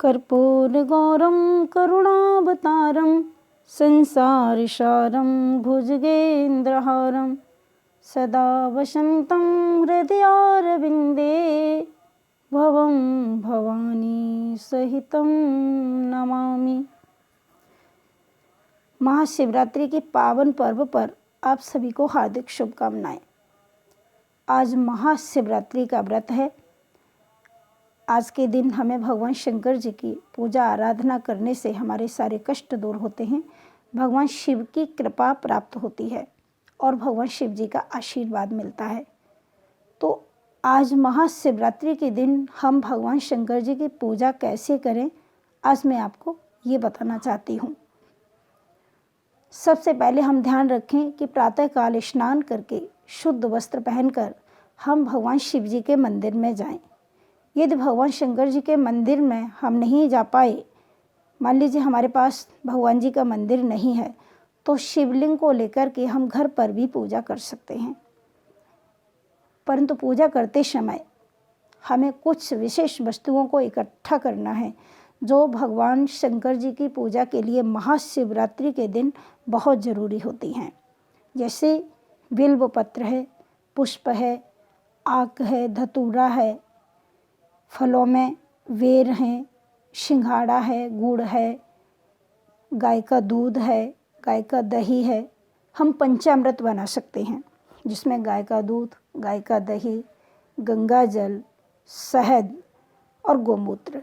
कर्पूरगौरं करुणावतारं संसारसारं भुजगेन्द्रहारं सदा वसन्तं हृदयारविन्दे भवं भवानी सहितं नमामि। महाशिवरात्रि के पावन पर्व पर आप सभी को हार्दिक शुभकामनाएं। आज महाशिवरात्रि का व्रत है। आज के दिन हमें भगवान शंकर जी की पूजा आराधना करने से हमारे सारे कष्ट दूर होते हैं, भगवान शिव की कृपा प्राप्त होती है और भगवान शिव जी का आशीर्वाद मिलता है। तो आज महाशिवरात्रि के दिन हम भगवान शंकर जी की पूजा कैसे करें, आज मैं आपको ये बताना चाहती हूँ। सबसे पहले हम ध्यान रखें कि प्रातःकाल स्नान करके शुद्ध वस्त्र पहनकर हम भगवान शिव जी के मंदिर में जाएं। यदि भगवान शंकर जी के मंदिर में हम नहीं जा पाए, मान लीजिए हमारे पास भगवान जी का मंदिर नहीं है, तो शिवलिंग को लेकर के हम घर पर भी पूजा कर सकते हैं। परंतु पूजा करते समय हमें कुछ विशेष वस्तुओं को इकट्ठा करना है जो भगवान शंकर जी की पूजा के लिए महाशिवरात्रि के दिन बहुत ज़रूरी होती हैं। जैसे बिल्व पत्र है, पुष्प है, आक है, धतूरा है, फलों में वेर हैं, सिंघाड़ा है, गुड़ है, गाय का दूध है, गाय का दही है। हम पंचामृत बना सकते हैं जिसमें गाय का दूध, गाय का दही, गंगा जल, शहद और गोमूत्र,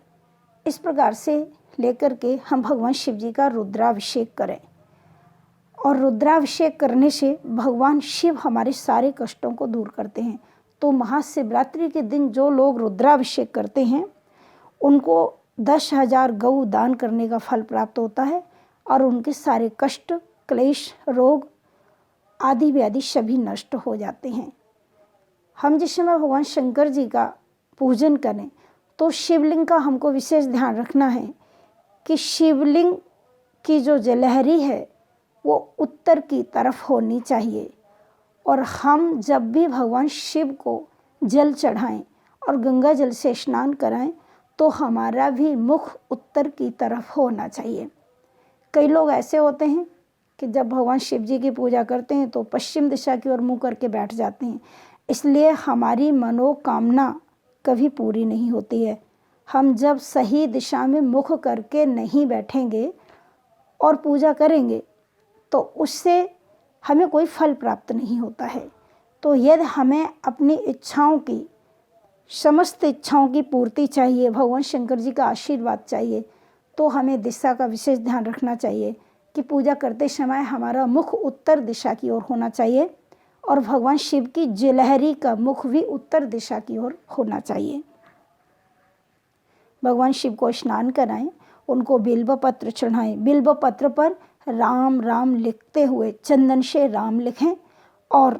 इस प्रकार से लेकर के हम भगवान शिव जी का रुद्राभिषेक करें। और रुद्राभिषेक करने से भगवान शिव हमारे सारे कष्टों को दूर करते हैं। तो महाशिवरात्रि के दिन जो लोग रुद्राभिषेक करते हैं उनको 10,000 गौ दान करने का फल प्राप्त होता है और उनके सारे कष्ट, क्लेश, रोग आदि व्याधि सभी नष्ट हो जाते हैं। हम जिस समय भगवान शंकर जी का पूजन करें तो शिवलिंग का हमको विशेष ध्यान रखना है कि शिवलिंग की जो जलहरी है वो उत्तर की तरफ होनी चाहिए। और हम जब भी भगवान शिव को जल चढ़ाएं और गंगा जल से स्नान कराएं तो हमारा भी मुख उत्तर की तरफ होना चाहिए। कई लोग ऐसे होते हैं कि जब भगवान शिव जी की पूजा करते हैं तो पश्चिम दिशा की ओर मुँह करके बैठ जाते हैं। इसलिए हमारी मनोकामना कभी पूरी नहीं होती है। हम जब सही दिशा में मुख करके नहीं बैठेंगे और पूजा करेंगे तो उससे हमें कोई फल प्राप्त नहीं होता है। तो यदि हमें अपनी इच्छाओं की, समस्त इच्छाओं की पूर्ति चाहिए, भगवान शंकर जी का आशीर्वाद चाहिए, तो हमें दिशा का विशेष ध्यान रखना चाहिए कि पूजा करते समय हमारा मुख उत्तर दिशा की ओर होना चाहिए और भगवान शिव की जलहरी का मुख भी उत्तर दिशा की ओर होना चाहिए। भगवान शिव को स्नान कराएं, उनको बिल्व पत्र चढ़ाएं। बिल्व पत्र पर राम राम लिखते हुए चंदन से राम लिखें और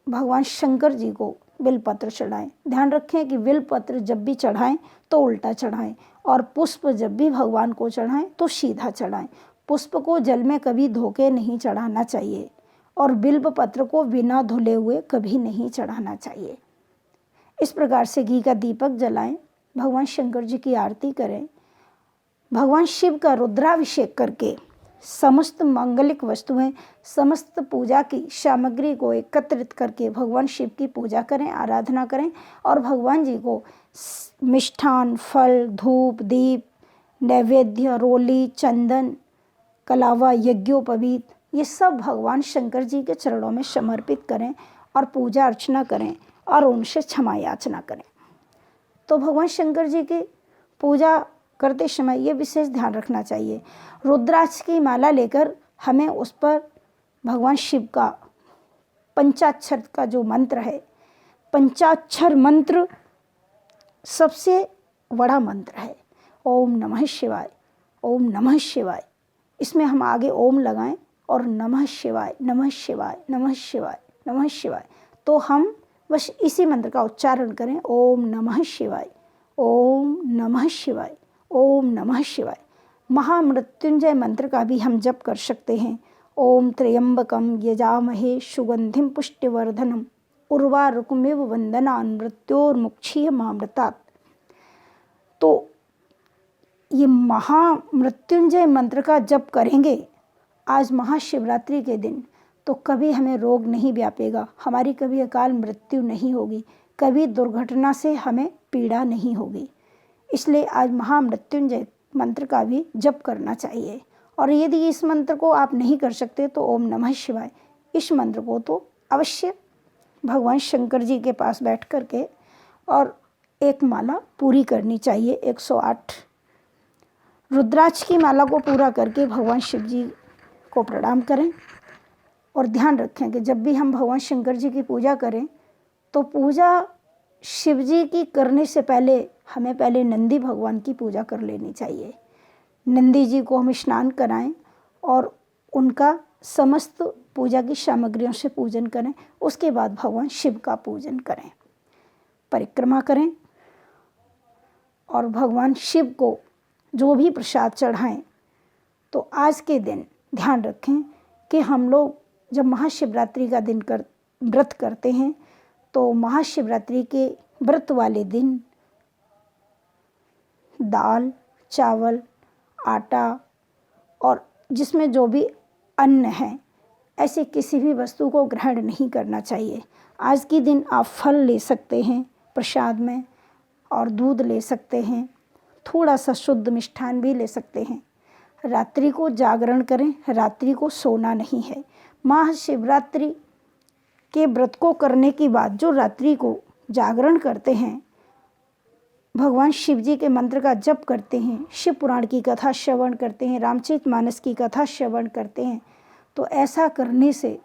भगवान शंकर जी को बिलपत्र चढ़ाएं। ध्यान रखें कि बिलपत्र जब भी चढ़ाएं तो उल्टा चढ़ाएं और पुष्प जब भी भगवान को चढ़ाएं तो सीधा चढ़ाएं। पुष्प को जल में कभी धो के नहीं चढ़ाना चाहिए और बिल्व पत्र को बिना धुले हुए कभी नहीं चढ़ाना चाहिए। इस प्रकार से घी का दीपक जलाएं, भगवान शंकर जी की आरती करें। भगवान शिव का रुद्राभिषेक करके समस्त मांगलिक वस्तुएं, समस्त पूजा की सामग्री को एकत्रित करके भगवान शिव की पूजा करें, आराधना करें और भगवान जी को मिष्ठान, फल, धूप, दीप, नैवेद्य, रोली, चंदन, कलावा, यज्ञोपवीत, ये सब भगवान शंकर जी के चरणों में समर्पित करें और पूजा अर्चना करें और उनसे क्षमा याचना करें। तो भगवान शंकर जी की पूजा करते समय ये विशेष ध्यान रखना चाहिए। रुद्राक्ष की माला लेकर हमें उस पर भगवान शिव का पंचाक्षर का जो मंत्र है, पंचाक्षर मंत्र सबसे बड़ा मंत्र है। ओम नमः शिवाय, ओम नमः शिवाय। इसमें हम आगे ओम लगाएं और नमः शिवाय, नमः शिवाय, नमः शिवाय, नमः शिवाय। तो हम बस इसी मंत्र का उच्चारण करें, ओम नमः शिवाय, ओम नमः शिवाय, ओम नमः शिवाय। महामृत्युंजय मंत्र का भी हम जप कर सकते हैं। ओम त्र्यंबकम यजामहे सुगंधिम पुष्टिवर्धनम उर्वारुकमिव वंदनान् मृत्योर्मुक्षीयमामृतात्। तो ये महामृत्युंजय मंत्र का जप करेंगे आज महाशिवरात्रि के दिन, तो कभी हमें रोग नहीं व्यापेगा, हमारी कभी अकाल मृत्यु नहीं होगी, कभी दुर्घटना से हमें पीड़ा नहीं होगी। इसलिए आज महामृत्युंजय मंत्र का भी जप करना चाहिए। और यदि इस मंत्र को आप नहीं कर सकते तो ओम नमः शिवाय, इस मंत्र को तो अवश्य भगवान शंकर जी के पास बैठ कर के और एक माला पूरी करनी चाहिए। 108 रुद्राक्ष की माला को पूरा करके भगवान शिव जी को प्रणाम करें। और ध्यान रखें कि जब भी हम भगवान शंकर जी की पूजा करें तो पूजा शिव जी की करने से पहले हमें पहले नंदी भगवान की पूजा कर लेनी चाहिए। नंदी जी को हम स्नान कराएं और उनका समस्त पूजा की सामग्रियों से पूजन करें। उसके बाद भगवान शिव का पूजन करें, परिक्रमा करें और भगवान शिव को जो भी प्रसाद चढ़ाएं। तो आज के दिन ध्यान रखें कि हम लोग जब महाशिवरात्रि का दिन व्रत करते हैं तो महाशिवरात्रि के व्रत वाले दिन दाल, चावल, आटा और जिसमें जो भी अन्न है, ऐसे किसी भी वस्तु को ग्रहण नहीं करना चाहिए। आज के दिन आप फल ले सकते हैं प्रसाद में और दूध ले सकते हैं, थोड़ा सा शुद्ध मिष्ठान भी ले सकते हैं। रात्रि को जागरण करें, रात्रि को सोना नहीं है। महाशिवरात्रि के व्रत को करने के बाद जो रात्रि को जागरण करते हैं, भगवान शिव जी के मंत्र का जप करते हैं, शिव पुराण की कथा श्रवण करते हैं, रामचरितमानस की कथा श्रवण करते हैं, तो ऐसा करने से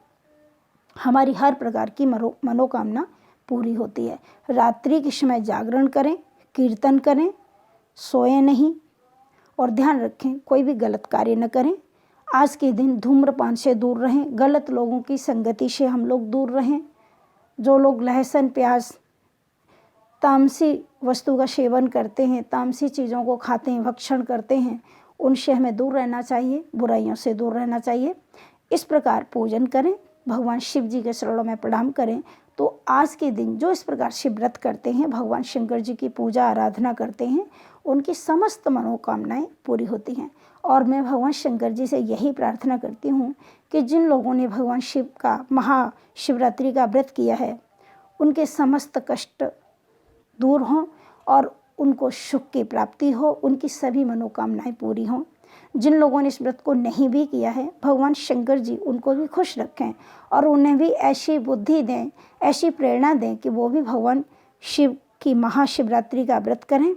हमारी हर प्रकार की मनोकामना पूरी होती है। रात्रि के समय जागरण करें, कीर्तन करें, सोएं नहीं और ध्यान रखें कोई भी गलत कार्य न करें। आज के दिन धूम्रपान से दूर रहें, गलत लोगों की संगति से हम लोग दूर रहें। जो लोग लहसुन, प्याज, तामसी वस्तु का सेवन करते हैं, तामसी चीज़ों को खाते हैं, भक्षण करते हैं, उनसे हमें दूर रहना चाहिए, बुराइयों से दूर रहना चाहिए। इस प्रकार पूजन करें, भगवान शिव जी के चरणों में प्रणाम करें। तो आज के दिन जो इस प्रकार शिव व्रत करते हैं, भगवान शंकर जी की पूजा आराधना करते हैं, उनकी समस्त मनोकामनाएं पूरी होती हैं। और मैं भगवान शंकर जी से यही प्रार्थना करती हूँ कि जिन लोगों ने भगवान शिव का महाशिवरात्रि का व्रत किया है, उनके समस्त कष्ट दूर हों और उनको सुख की प्राप्ति हो, उनकी सभी मनोकामनाएं पूरी हों। जिन लोगों ने इस व्रत को नहीं भी किया है, भगवान शंकर जी उनको भी खुश रखें और उन्हें भी ऐसी बुद्धि दें, ऐसी प्रेरणा दें कि वो भी भगवान शिव की महाशिवरात्रि का व्रत करें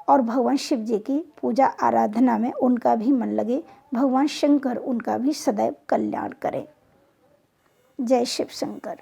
और भगवान शिव जी की पूजा आराधना में उनका भी मन लगे। भगवान शंकर उनका भी सदैव कल्याण करें। जय शिव शंकर।